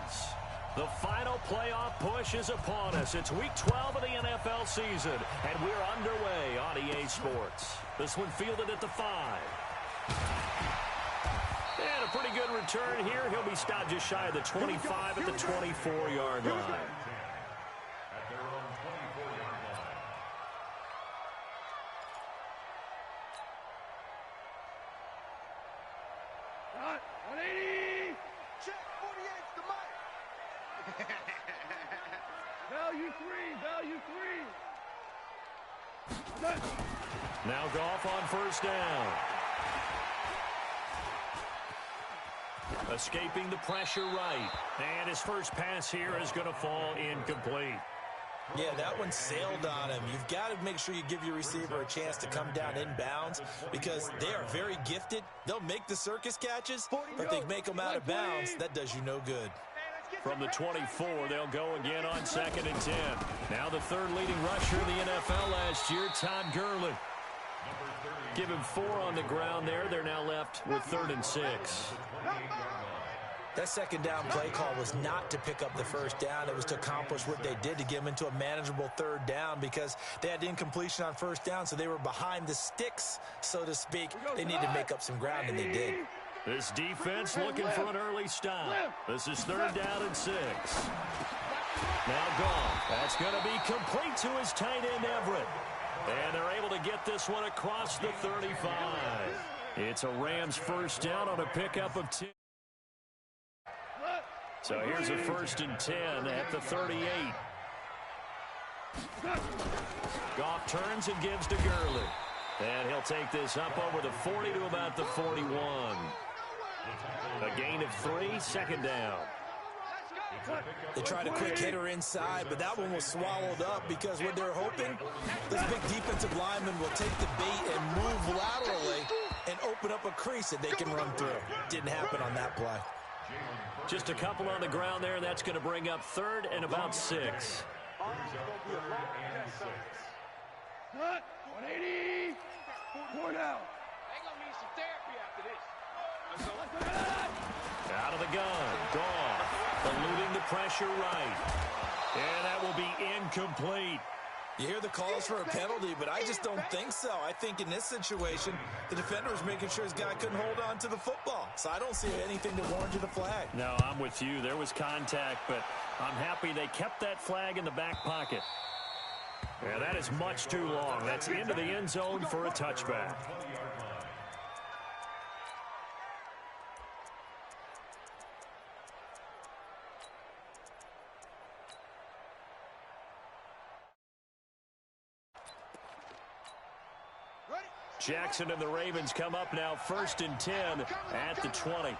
Giants. The final playoff push is upon us. It's week 12 of the NFL season, and we're underway on EA Sports. This one fielded at the 5. And a pretty good return here. He'll be stopped just shy of the 25 at the 24-yard line. Now Goff on first down. Escaping the pressure right. And his first pass here is going to fall incomplete. Yeah, that one sailed on him. You've got to make sure you give your receiver a chance to come down inbounds because they are very gifted. They'll make the circus catches, but if they make them out of bounds, that does you no good. From the 24, they'll go again on 2nd and 10. Now the third leading rusher in the NFL last year, Todd Gurley. Give him 4 on the ground there. They're now left with 3rd and 6. That second down play call was not to pick up the first down. It was to accomplish what they did to get them into a manageable 3rd down because they had incompletion on first down, so they were behind the sticks, so to speak. They needed to make up some ground, and they did. This defense looking for an early stop. This is 3rd down and 6. Now Goff. That's going to be complete to his tight end, Everett. And they're able to get this one across the 35. It's a Rams first down on a pickup of 10. So here's a 1st and 10 at the 38. Goff turns and gives to Gurley. And he'll take this up over the 40 to about the 41. A gain of 3, 2nd down. They tried a quick hitter inside, but that one was swallowed up because what they're hoping, this big defensive lineman will take the bait and move laterally and open up a crease that they can run through. Didn't happen on that play. Just a couple on the ground there. That's going to bring up 3rd and about 6. 180. 4 down. They're going to need some therapy after this. Out of the gun. Goff eluding the pressure right. And that will be incomplete. You hear the calls for a penalty, but I just don't think so. I think in this situation, the defender was making sure his guy couldn't hold on to the football. So I don't see anything that warranted a flag. No, I'm with you. There was contact, but I'm happy they kept that flag in the back pocket. Yeah, that is much too long. That's into the end zone for a touchback. Jackson and the Ravens come up now 1st and 10 at the 20.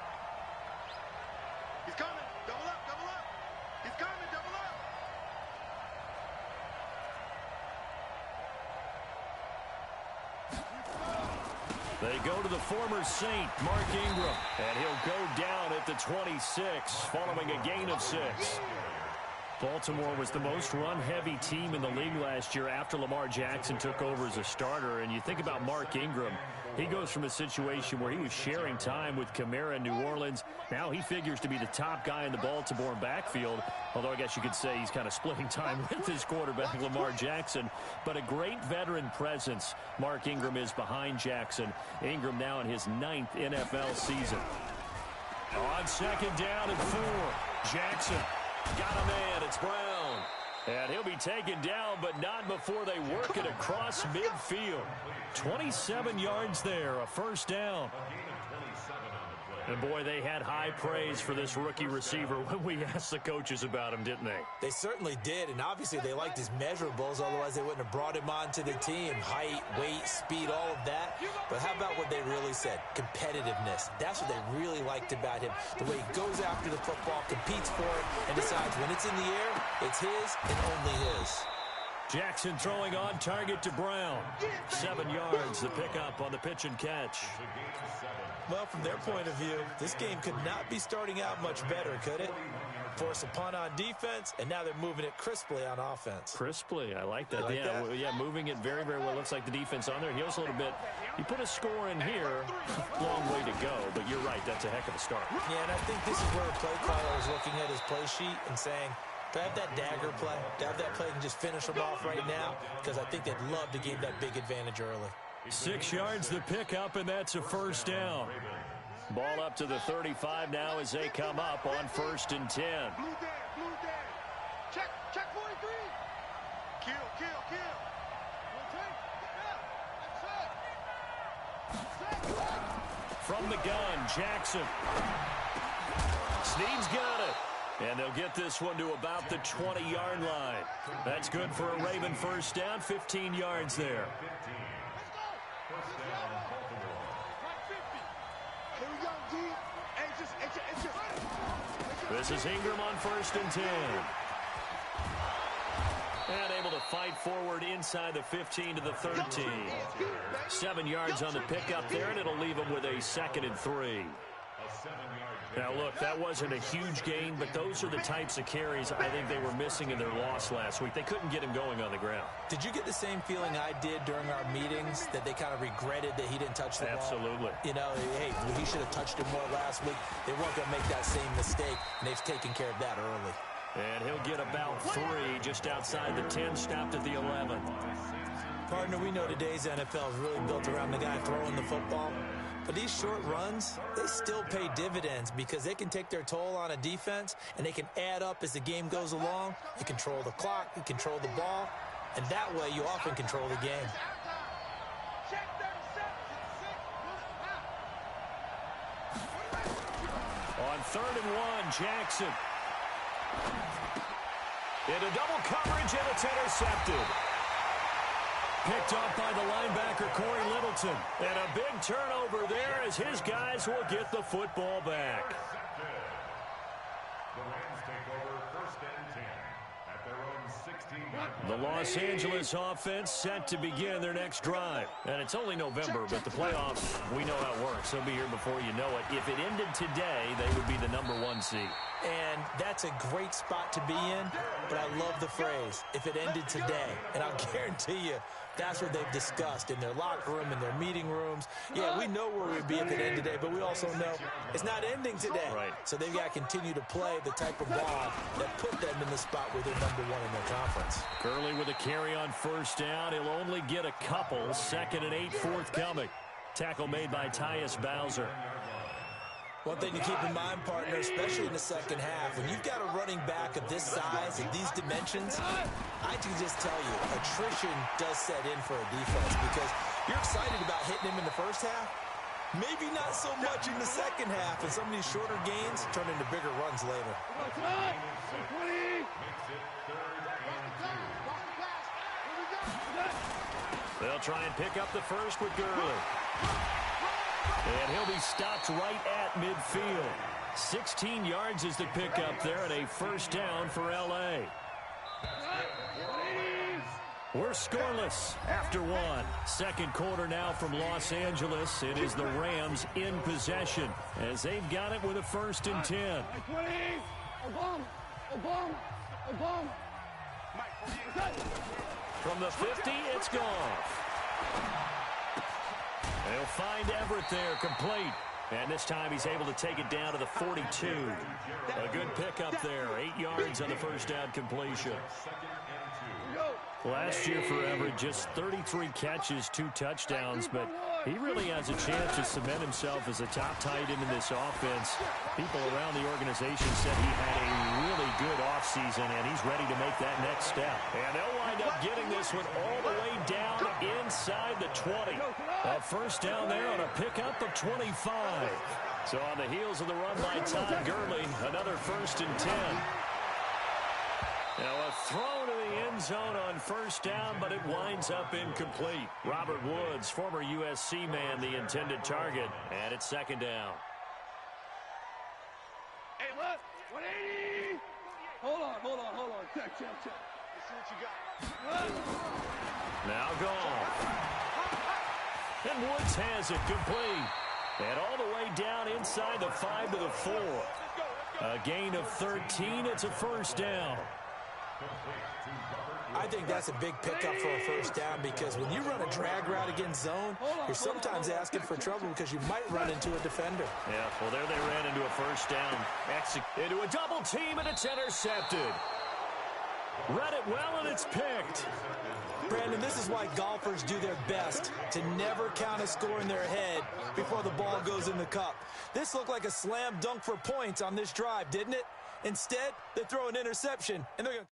He's coming. Double up, double up. He's coming, double up. They go to the former Saint, Mark Ingram, and he'll go down at the 26 following a gain of 6. Baltimore was the most run-heavy team in the league last year after Lamar Jackson took over as a starter. And you think about Mark Ingram, he goes from a situation where he was sharing time with Kamara in New Orleans. Now he figures to be the top guy in the Baltimore backfield, although I guess you could say he's kind of splitting time with his quarterback, Lamar Jackson. But a great veteran presence, Mark Ingram is behind Jackson. Ingram now in his 9th NFL season. On 2nd down and 4, Jackson. Got a man, it's Brown. And he'll be taken down, but not before they work it across midfield. 27 yards there, a first down. And, boy, they had high praise for this rookie receiver when we asked the coaches about him, didn't they? They certainly did, and obviously they liked his measurables, otherwise they wouldn't have brought him onto the team. Height, weight, speed, all of that. But how about what they really said? Competitiveness. That's what they really liked about him. The way he goes after the football, competes for it, and decides when it's in the air, it's his and only his. Jackson throwing on target to Brown. 7 yards, the pickup on the pitch and catch. Well, from their point of view, this game could not be starting out much better, could it? Force a punt on defense, and now they're moving it crisply on offense. Crisply, I like that. Yeah, moving it very, very well. Looks like the defense on there heals a little bit. You put a score in here, long way to go, but you're right, that's a heck of a start. Yeah, and I think this is where a play caller is looking at his his play sheet and saying, do I have that dagger play? Do I have that play and just finish them off right now? Because I think they'd love to gain that big advantage early. 6 yards the pickup, and that's a first down. Ball up to the 35 now as they come up on 1st and 10. Blue dead. Check 43. Kill. From the gun, Jackson. Snead's got it. And they'll get this one to about the 20-yard line. That's good for a Raven first down, 15 yards there. This is Ingram on 1st and 10. And able to fight forward inside the 15 to the 13. 7 yards on the pickup there, and it'll leave them with a 2nd and 3. Now, look, that wasn't a huge gain, but those are the types of carries I think they were missing in their loss last week. They couldn't get him going on the ground. Did you get the same feeling I did during our meetings, that they kind of regretted that he didn't touch the ball? Absolutely. You know, hey, he should have touched it more last week. They weren't going to make that same mistake, and they've taken care of that early. And he'll get about 3 just outside the 10, stopped at the 11. Partner, we know today's NFL is really built around the guy throwing the football. But these short runs, they still pay dividends because they can take their toll on a defense, and they can add up as the game goes along. You control the clock, you control the ball, and that way you often control the game. On 3rd and 1, Jackson. Into double coverage, and it's intercepted. Picked off by the linebacker, Corey Littleton. And a big turnover there as his guys will get the football back. The Rams take over 1st and 10 at their own 16. The Los Angeles offense set to begin their next drive. And it's only November, but the playoffs, we know how it works. They'll be here before you know it. If it ended today, they would be the #1 seed. And that's a great spot to be in, but I love the phrase, if it ended today. And I'll guarantee you, that's what they've discussed in their locker room, in their meeting rooms. Yeah, we know where we'd be if it ended today, but we also know it's not ending today. Right. So they've got to continue to play the type of ball that put them in the spot where they're #1 in their conference. Gurley with a carry on 1st down. He'll only get a couple. 2nd and 8 forthcoming. Tackle made by Tyus Bowser. One thing to keep in mind, partner, especially in the second half, when you've got a running back of this size and these dimensions, I can just tell you, attrition does set in for a defense because you're excited about hitting him in the first half. Maybe not so much in the second half, and some of these shorter gains turn into bigger runs later. They'll try and pick up the first with Gurley. And he'll be stopped right at midfield. 16 yards is the pickup there, and a 1st down for L.A. We're scoreless after 1. 2nd quarter now from Los Angeles. It is the Rams in possession as they've got it with a 1st and 10. From the 50, it's gone. They'll find Everett there, complete. And this time he's able to take it down to the 42. A good pickup there, 8 yards on the 1st down completion. Last year for Everett, just 33 catches, 2 touchdowns, but he really has a chance to cement himself as a top tight end in this offense. People around the organization said he had a really good offseason, and he's ready to make that next step. And they'll wind up getting this one all the way down inside the 20. A 1st down there on a pickup of 25. So on the heels of the run by Todd Gurley, another 1st and 10. Now a throw to the end zone on 1st down, but it winds up incomplete. Robert Woods, former USC man, the intended target, and it's 2nd down. Hey, look, 180. Hold on. Check. Let's see what you got. Now gone. And Woods has it complete. And all the way down inside the 5 to the 4. A gain of 13. It's a 1st down. I think that's a big pickup for a first down because when you run a drag route against zone, you're sometimes asking for trouble because you might run into a defender. Yeah, well, there they ran into a first down. Into a double team, and it's intercepted. Read it well, and it's picked. Brandon, this is why golfers do their best to never count a score in their head before the ball goes in the cup. This looked like a slam dunk for points on this drive, didn't it? Instead, they throw an interception, and they're going to...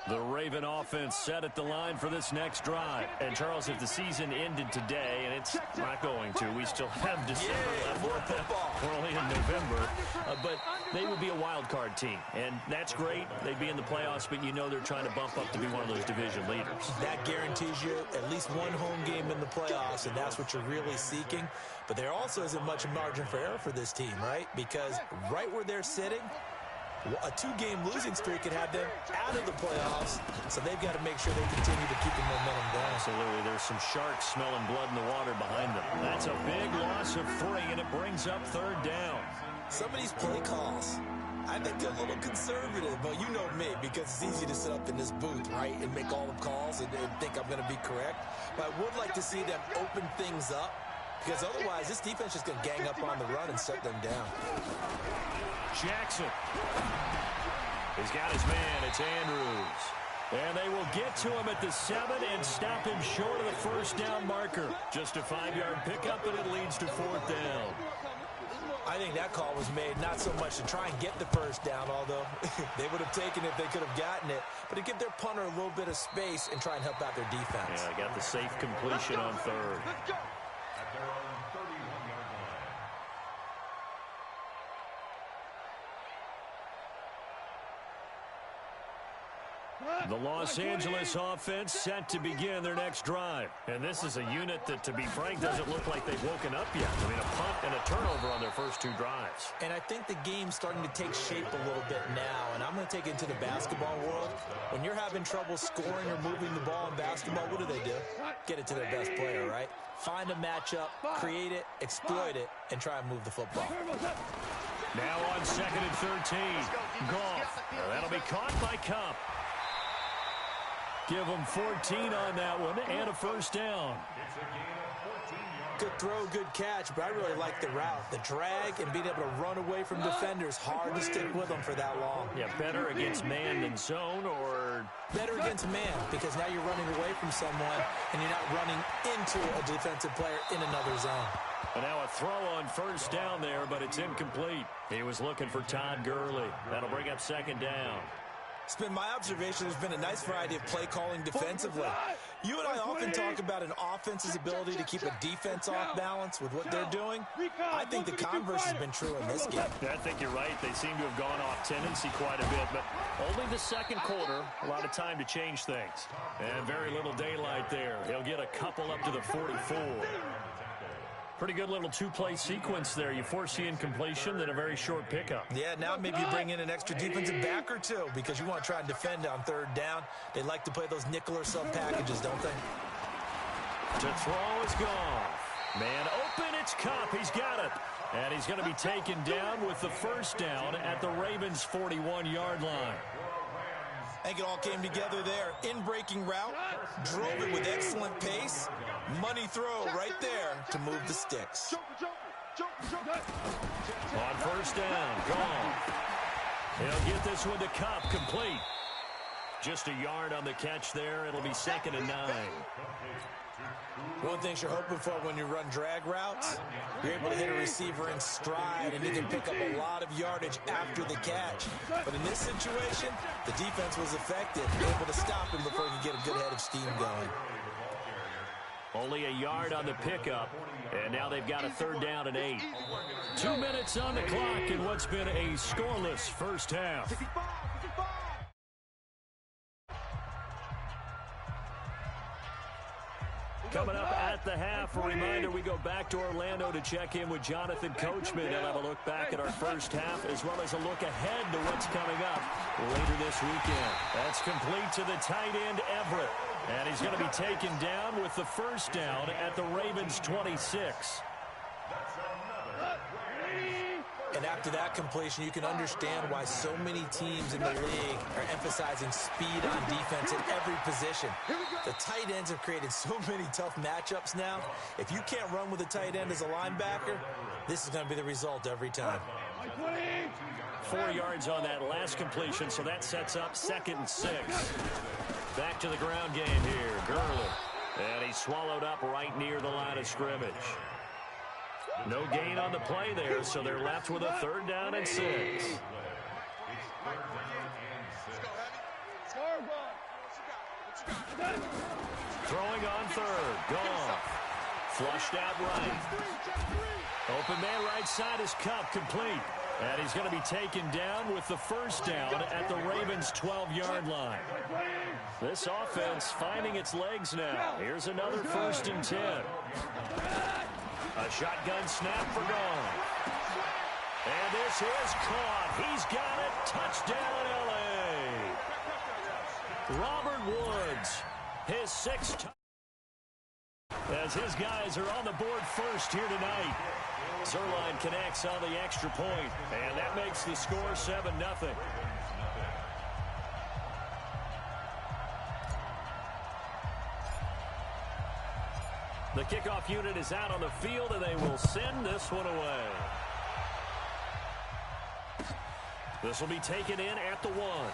The Raven offense set at the line for this next drive. And, Charles, if the season ended today, and it's not going to, we still have December left. More football. We're only in November. But they would be a wild card team. And that's great. They'd be in the playoffs, but you know they're trying to bump up to be one of those division leaders. That guarantees you at least one home game in the playoffs, and that's what you're really seeking. But there also isn't much margin for error for this team, right? Because right where they're sitting, a two-game losing streak could have them out of the playoffs, so they've got to make sure they continue to keep the momentum going. Absolutely. There's some sharks smelling blood in the water behind them. That's a big loss of 3, and it brings up third down. Some of these play calls, I think they're a little conservative, but you know me, because it's easy to sit up in this booth, right, and make all the calls and think I'm going to be correct. But I would like to see them open things up, because otherwise this defense is going to gang up on the run and shut them down. Jackson. He's got his man. It's Andrews. And they will get to him at the 7 and stop him short of the first down marker. Just a 5-yard pickup, and it leads to fourth down. I think that call was made not so much to try and get the first down, although they would have taken it if they could have gotten it, but to give their punter a little bit of space and try and help out their defense. Yeah, got the safe completion on third. At their own 31-yard line. The Los Angeles offense set to begin their next drive. And this is a unit that, to be frank, doesn't look like they've woken up yet. I mean, a punt and a turnover on their first 2 drives. And I think the game's starting to take shape a little bit now, and I'm going to take it into the basketball world. When you're having trouble scoring or moving the ball in basketball, what do? Get it to their best player, right? Find a matchup, create it, exploit it, and try and move the football. Now on 2nd and 13. Goff. That'll be caught by Cup. Give them 14 on that one and a first down. It's a gain of 14 yards. Good throw, good catch, but I really like the route. The drag and being able to run away from defenders, hard to stick with them for that long. Yeah, better against man than zone, or... Better against man, because now you're running away from someone and you're not running into a defensive player in another zone. And now a throw on first down there, but it's incomplete. He was looking for Todd Gurley. That'll bring up 2nd down. It's been my observation there's been a nice variety of play calling defensively. You and I often talk about an offense's ability to keep a defense off balance with what they're doing. I think the converse has been true in this game. I think you're right. They seem to have gone off tendency quite a bit, but only the second quarter, a lot of time to change things. And very little daylight there. He'll get a couple up to the 44. Pretty good little 2-play sequence there. You force the incompletion, then a very short pickup. Yeah, now maybe you bring in an extra defensive back or 2 because you want to try and defend on 3rd down. They like to play those nickel or sub packages, don't they? To throw is gone. Man open, it's Cup. He's got it. And he's going to be taken down with the first down at the Ravens' 41-yard line. I think it all came together there. In-breaking route, drove it with excellent pace. Money throw right there to move the sticks. On first down, gone. He'll get this one to Cup, complete. Just a yard on the catch there. It'll be 2nd and 9. One thing you're hoping for when you run drag routes, you're able to hit a receiver in stride and you can pick up a lot of yardage after the catch. But in this situation, the defense was effective, able to stop him before he could get a good head of steam going. Only a yard on the pickup, and now they've got a 3rd down and 8. 2 minutes on the clock in what's been a scoreless first half. Coming up at the half, a reminder, we go back to Orlando to check in with Jonathan Coachman. He'll have a look back at our first half as well as a look ahead to what's coming up later this weekend. That's complete to the tight end, Everett. And he's going to be taken down with the first down at the Ravens' 26. And And after that completion, you can understand why so many teams in the league are emphasizing speed on defense at every position. The tight ends have created so many tough matchups now. If you can't run with a tight end as a linebacker, this is going to be the result every time. 4 yards on that last completion, so that sets up 2nd and 6. Back to the ground game here. Gurley. And he's swallowed up right near the line of scrimmage. No gain on the play there, so they're left with a 3rd down and 6. Throwing on 3rd. Gone. Flushed out right. Open man right side is Cup, complete. And he's going to be taken down with the 1st down at the Ravens' 12-yard line. This offense finding its legs now. Here's another 1st and 10. A shotgun snap for gone. And this is caught. He's got it. Touchdown, L.A. Robert Woods, his 6th. As his guys are on the board first here tonight. Zerline connects on the extra point, and that makes the score 7-0. The kickoff unit is out on the field, and they will send this one away. This will be taken in at the 1.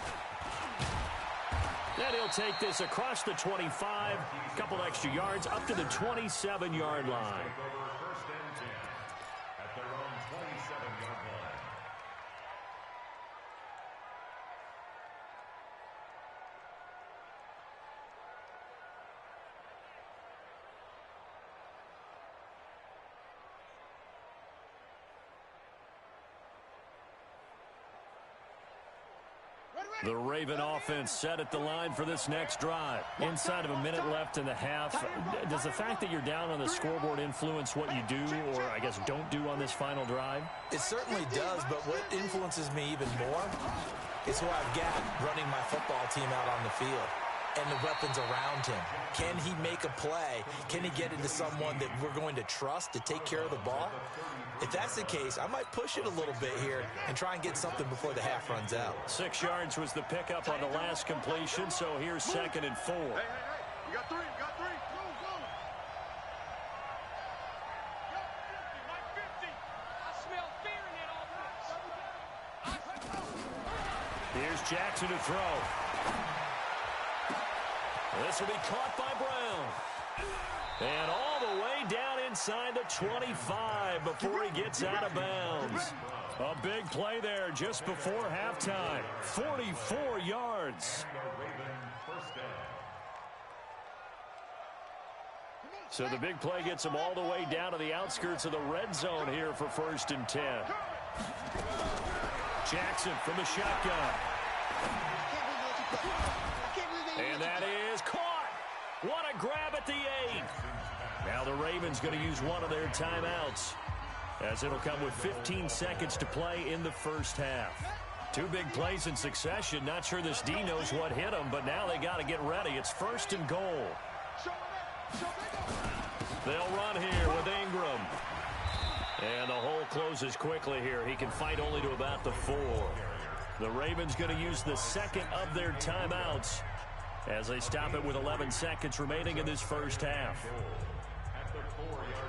Then he'll take this across the 25, a couple extra yards, up to the 27-yard line. The Raven offense set at the line for this next drive. Inside of a minute left in the half. Does the fact that you're down on the scoreboard influence what you do, or I guess don't do on this final drive? It certainly does, but what influences me even more is who I've got running my football team out on the field and the weapons around him. Can he make a play? Can he get into someone that we're going to trust to take care of the ball? If that's the case, I might push it a little bit here and try and get something before the half runs out. 6 yards was the pickup on the last completion, so here's 2nd and 4. Hey, you got 3, you got 3. Go, go. Like 50. I smell fear in that offense. Here's Jackson to throw. This will be caught by Brown. And all the way down inside the 25 before he gets out of bounds. A big play there just before halftime. 44 yards. So the big play gets him all the way down to the outskirts of the red zone here for 1st and 10. Jackson from the shotgun. And that is caught. What a grab at the 8. Now the Ravens going to use one of their timeouts, as it'll come with 15 seconds to play in the 1st half. 2 big plays in succession. Not sure this D knows what hit him, but now they got to get ready. It's 1st and goal. They'll run here with Ingram. And the hole closes quickly here. He can fight only to about the 4. The Ravens going to use the 2nd of their timeouts as they stop it with 11 seconds remaining in this 1st half. At the 4-yard line.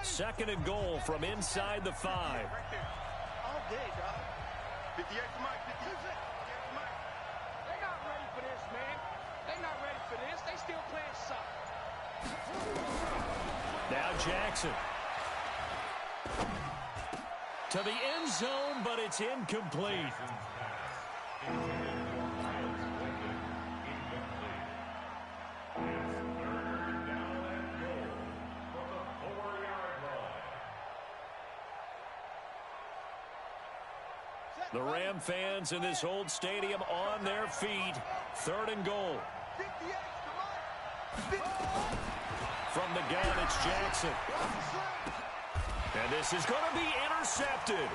Second and goal from inside the 5. All day, dog. 58 for Mike, 58 for Mike. They're not ready for this, man. They're not ready for this. They still playing soccer. Now Jackson. To the end zone, but it's incomplete. The Ram fans in this old stadium on their feet. 3rd and goal. From the gun, it's Jackson. And this is going to be intercepted.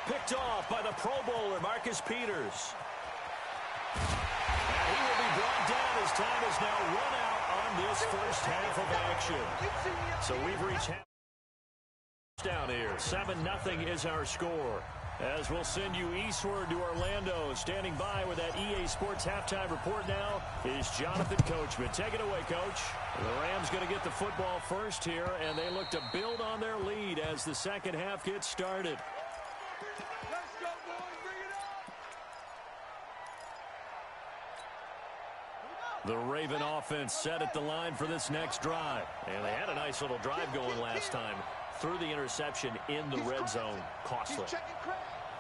Picked off by the Pro Bowler, Marcus Peters. And he will be brought down as time is now run out on this first half of action. So we've reached half down here. 7-0 is our score. As we'll send you eastward to Orlando. Standing by with that EA Sports halftime report now is Jonathan Coachman. Take it away, Coach. The Rams going to get the football first here, and they look to build on their lead as the second half gets started. Let's go, boys. Bring it up. The Raven offense set at the line for this next drive. And they had a nice little drive going last time. Through the interception in the red zone. Costly.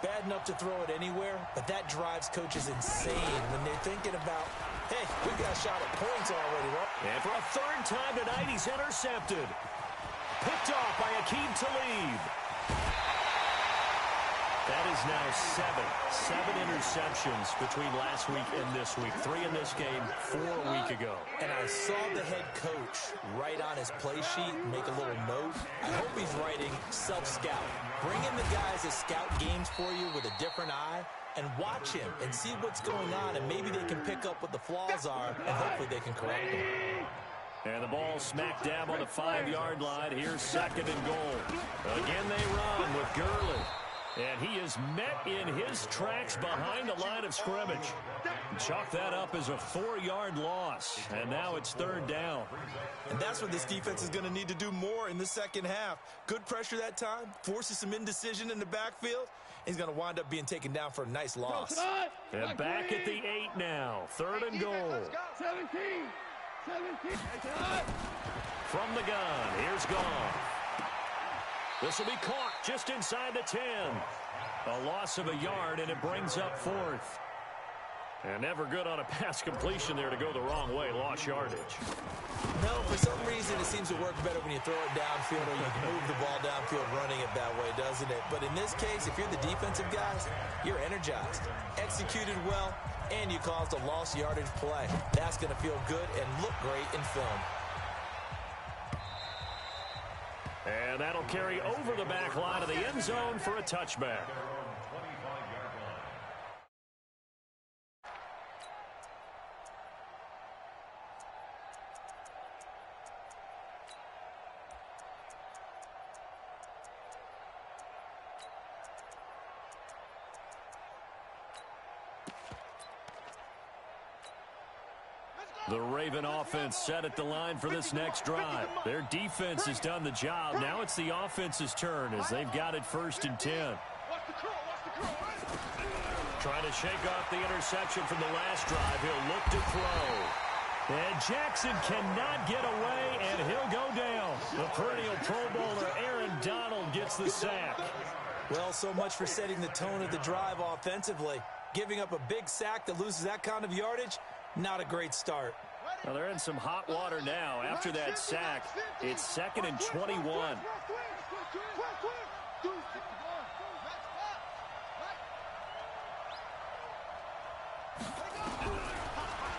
Bad enough to throw it anywhere, but that drives coaches insane when they're thinking about, hey, we got a shot at points already, right? And for a third time tonight, he's intercepted. Picked off by Akeem Talib. That is now seven interceptions between last week and this week. 3 in this game, 4 a week ago. And I saw the head coach write on his play sheet, make a little note. I hope he's writing self-scout. Bring in the guys that scout games for you with a different eye and watch him and see what's going on, and maybe they can pick up what the flaws are, and hopefully they can correct them. And the ball smack dab on the 5-yard line. Here's 2nd and goal. Again they run with Gurley. And he is met in his tracks behind the line of scrimmage. Chalk that up as a 4-yard loss. And now it's 3rd down. And that's what this defense is going to need to do more in the second half. Good pressure that time, forces some indecision in the backfield. He's going to wind up being taken down for a nice loss. And back at the 8 now. 3rd and goal. 17. From the gun, here's Goff. This will be caught just inside the 10. A loss of a yard, and it brings up 4th. And never good on a pass completion there to go the wrong way. Lost yardage. No, for some reason it seems to work better when you throw it downfield or you can move the ball downfield running it that way, doesn't it? But in this case, if you're the defensive guys, you're energized, executed well, and you caused a lost yardage play. That's going to feel good and look great in film. And that'll carry over the back line of the end zone for a touchback. The Raven offense set at the line for this next drive. Their defense has done the job. Now it's the offense's turn as they've got it 1st and 10. Trying to shake off the interception from the last drive. He'll look to throw. And Jackson cannot get away, and he'll go down. The perennial Pro Bowler Aaron Donald gets the sack. Well, so much for setting the tone of the drive offensively. Giving up a big sack that loses that kind of yardage, not a great start. Well, they're in some hot water now. After that sack, it's 2nd and 21.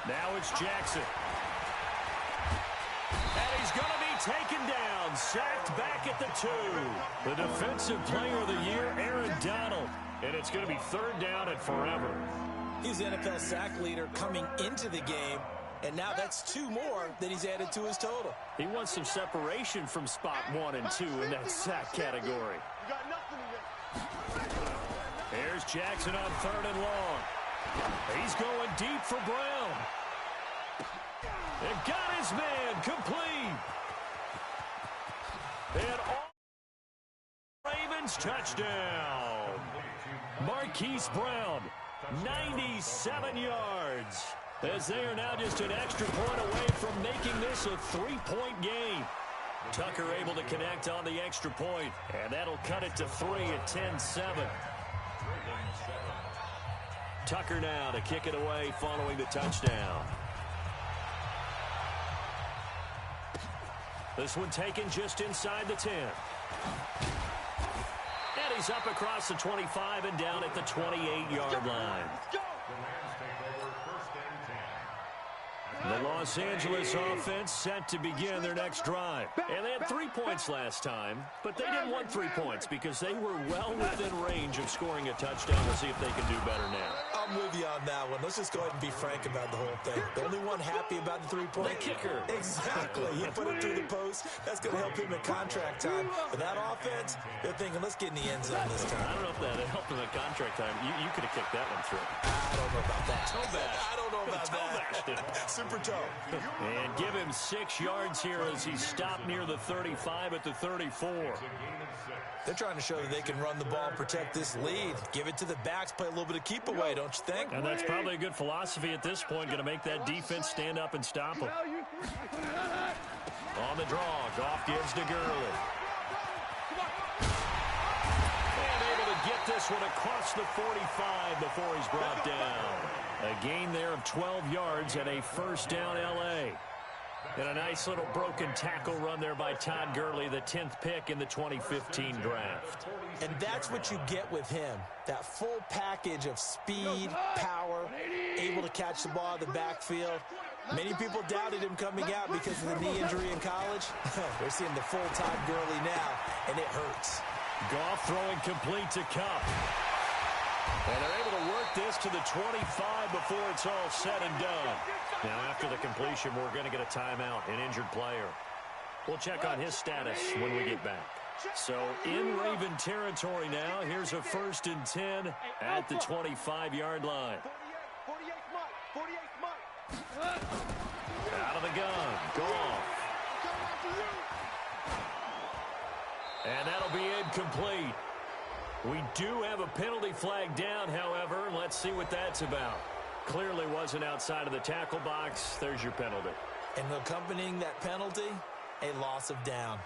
Now it's Jackson. And he's going to be taken down, sacked back at the 2. The defensive player of the year, Aaron Donald. And it's going to be 3rd down and forever. He's the NFL sack leader coming into the game, and now that's 2 more that he's added to his total. He wants some separation from spot 1 and 2 in that sack category. Here's Jackson on 3rd and long. He's going deep for Brown. And got his man complete. And all Ravens touchdown. Marquise Brown. 97 yards, as they are now just an extra point away from making this a 3-point game. Tucker able to connect on the extra point, and that'll cut it to 3 at 10-7. Tucker now to kick it away following the touchdown. This one taken just inside the 10. And he's up across the 25 and down at the 28-yard line. The Los Angeles offense set to begin their next drive. And they had 3 points last time, but they didn't want 3 points because they were well within range of scoring a touchdown. We'll see if they can do better now. I'm with you on that one. Let's just go ahead and be frank about the whole thing. The only one happy about the 3-point. The kicker. Exactly. He put it through the post. That's going to help him at contract time. But that offense, they're thinking, let's get in the end zone this time. I don't know if that helped him at contract time. You could have kicked that one through. I don't know about that. Toe bash. I don't know about that. Super toe. And give him 6 yards here as he stopped near the 35 at the 34. They're trying to show that they can run the ball and protect this lead. Give it to the backs, play a little bit of keep away, don't you think? And that's probably a good philosophy at this point, going to make that defense stand up and stop them. On the draw, Goff gives to Gurley. And able to get this one across the 45 before he's brought down. A gain there of 12 yards and a first down L.A. And a nice little broken tackle run there by Todd Gurley, the 10th pick in the 2015 draft. And that's what you get with him, that full package of speed, power, able to catch the ball in the backfield. Many people doubted him coming out because of the knee injury in college. We're seeing the full Todd Gurley now, and it hurts. Goff throwing complete to Kupp. And they're able to work this to the 25 before it's all said and done. Now, after the completion, we're going to get a timeout, an injured player. We'll check on his status when we get back. So, in Raven territory now, here's a 1st and 10 at the 25-yard line. Out of the gun, Goff. And that'll be incomplete. We do have a penalty flag down, however. Let's see what that's about. Clearly wasn't outside of the tackle box. There's your penalty. And accompanying that penalty, a loss of down.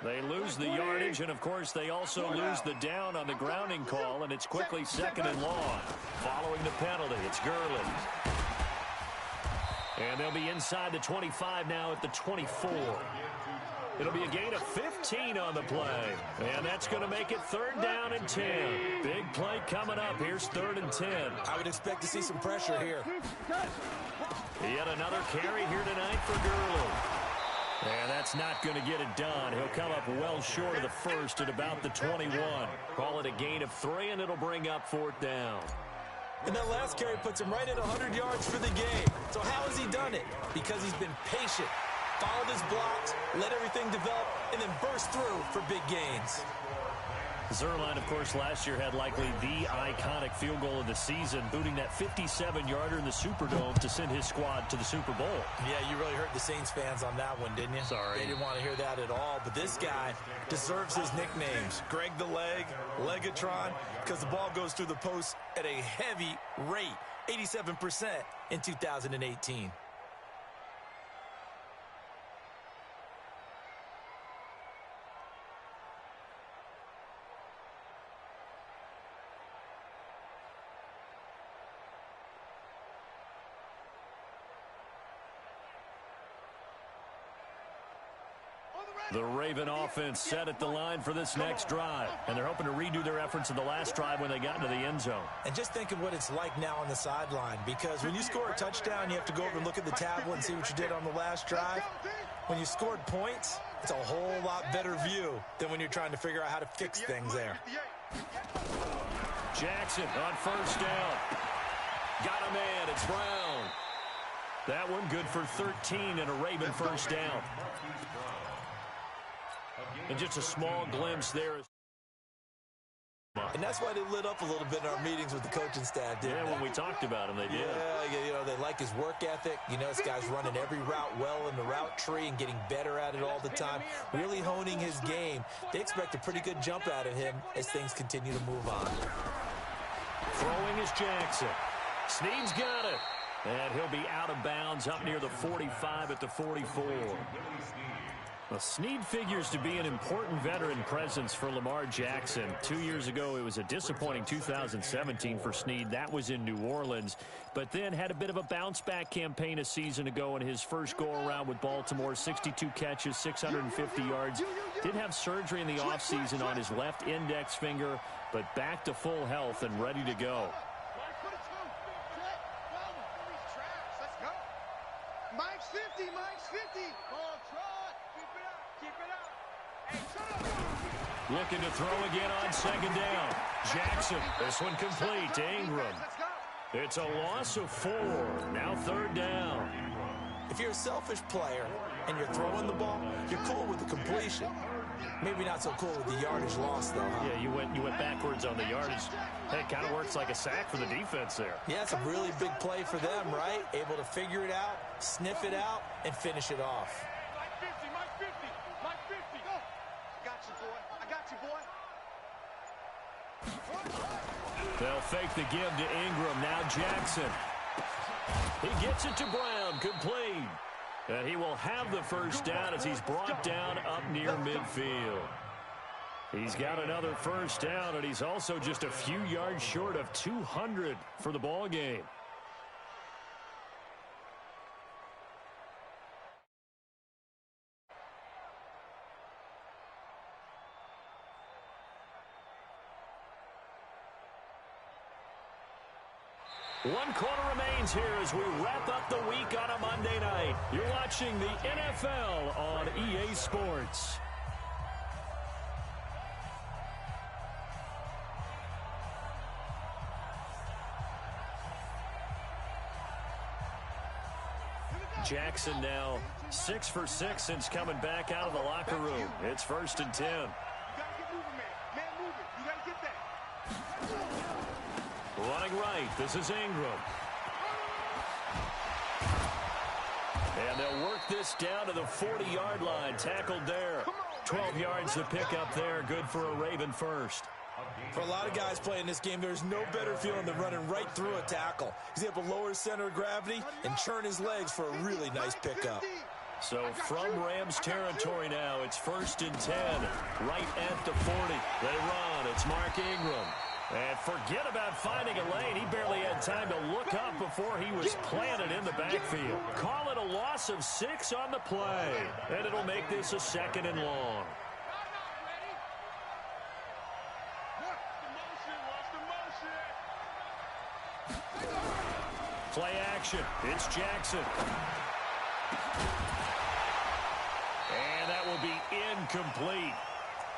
They lose the yardage, and, of course, they also lose the down on the grounding call, and it's quickly 2nd and long. Following the penalty, it's Gurley. And they'll be inside the 25 now at the 24. It'll be a gain of 15 on the play. And that's going to make it 3rd down and 10. Big play coming up. Here's 3rd and 10. I would expect to see some pressure here. Yet another carry here tonight for Gurley. And that's not going to get it done. He'll come up well short of the first at about the 21. Call it a gain of 3, and it'll bring up 4th down. And that last carry puts him right at 100 yards for the game. So how has he done it? Because he's been patient, followed his blocks, let everything develop, and then burst through for big gains. Zerline, of course, last year had likely the iconic field goal of the season, booting that 57-yarder in the Superdome to send his squad to the Super Bowl. Yeah, you really hurt the Saints fans on that one, didn't you? Sorry. They didn't want to hear that at all. But this guy deserves his nicknames. Greg the Leg, Legatron, because the ball goes through the post at a heavy rate, 87% in 2018. The Raven offense set at the line for this next drive, and they're hoping to redo their efforts in the last drive when they got into the end zone. And just think of what it's like now on the sideline, because when you score a touchdown, you have to go over and look at the tablet and see what you did on the last drive. When you scored points, it's a whole lot better view than when you're trying to figure out how to fix things there. Jackson on 1st down. Got a man. It's Brown. That one good for 13 and a Raven 1st down. And just a small glimpse there. And that's why they lit up a little bit in our meetings with the coaching staff, didn't they? When we talked about him, they did. Yeah, you know, they like his work ethic. You know, this guy's running every route well in the route tree and getting better at it all the time, really honing his game. They expect a pretty good jump out of him as things continue to move on. Throwing is Jackson. Snead's got it. And he'll be out of bounds up near the 45 at the 44. Well, Snead figures to be an important veteran presence for Lamar Jackson. 2 years ago, it was a disappointing 2017 for Snead. That was in New Orleans, but then had a bit of a bounce-back campaign a season ago in his first go-around with Baltimore. 62 catches, 650 yards. Did have surgery in the offseason on his left index finger, but back to full health and ready to go. 50. Oh, Trot. Keep it up. Keep it up. Hey, shut up. Looking to throw again on second down. Jackson, this one complete to Ingram. It's a loss of 4. Now third down. If you're a selfish player and you're throwing the ball, you're cool with the completion. Maybe not so cool with the yardage loss, though, huh? Yeah, you went backwards on the yardage. Hey, it kind of works like a sack for the defense there. Yeah, it's a really big play for them, right? Able to figure it out, sniff it out, and finish it off. Mike 50, Mike 50, Mike 50. Go. Got you, boy. I got you, boy. They'll fake the give to Ingram. Now Jackson. He gets it to Brown, complete. And he will have the first down as he's brought down up near midfield. He's got another first down, and he's also just a few yards short of 200 for the ball game. One quarter remains here as we wrap up the week on a Monday night. You're watching the NFL on EA Sports. Jackson now 6 for 6 since coming back out of the locker room. It's 1st and 10. You got to get moving, man. Man, move it. You got to get that. Running right, this is Ingram. And they'll work this down to the 40-yard line. Tackled there. 12 yards to pick up there. Good for a Raven first. For a lot of guys playing this game, there's no better feeling than running right through a tackle. He's able to lower his center of gravity and churn his legs for a really nice pickup. So from Rams territory now, it's 1st and 10, right at the 40. They run. It's Mark Ingram. And forget about finding a lane. He barely had time to look up before he was planted in the backfield. Call it a loss of 6 on the play. And it'll make this a 2nd and long. Play action. It's Jackson. And that will be incomplete.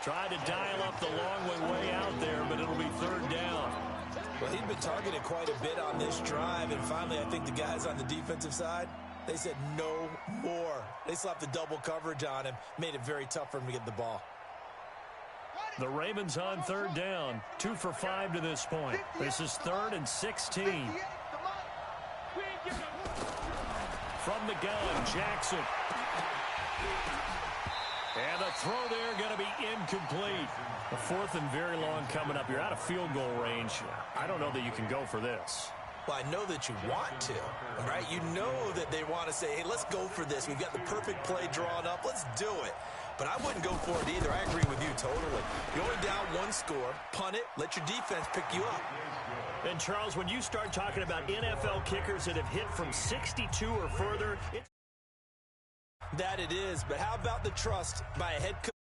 Tried to dial up the long way out there, but it'll be 3rd down. Well, he'd been targeted quite a bit on this drive, and finally I think the guys on the defensive side, they said no more. They slapped the double coverage on him, made it very tough for him to get the ball. The Ravens on 3rd down, 2 for 5 to this point. This is 3rd and 16. From the gun, Jackson. And the throw there going to be incomplete. A 4th and very long coming up. You're out of field goal range. I don't know that you can go for this. Well, I know that you want to, right? You know that they want to say, hey, let's go for this. We've got the perfect play drawn up. Let's do it. But I wouldn't go for it either. I agree with you totally. You're only down 1 score. Punt it. Let your defense pick you up. And, Charles, when you start talking about NFL kickers that have hit from 62 or further, that it is. But how about the trust by a head coach?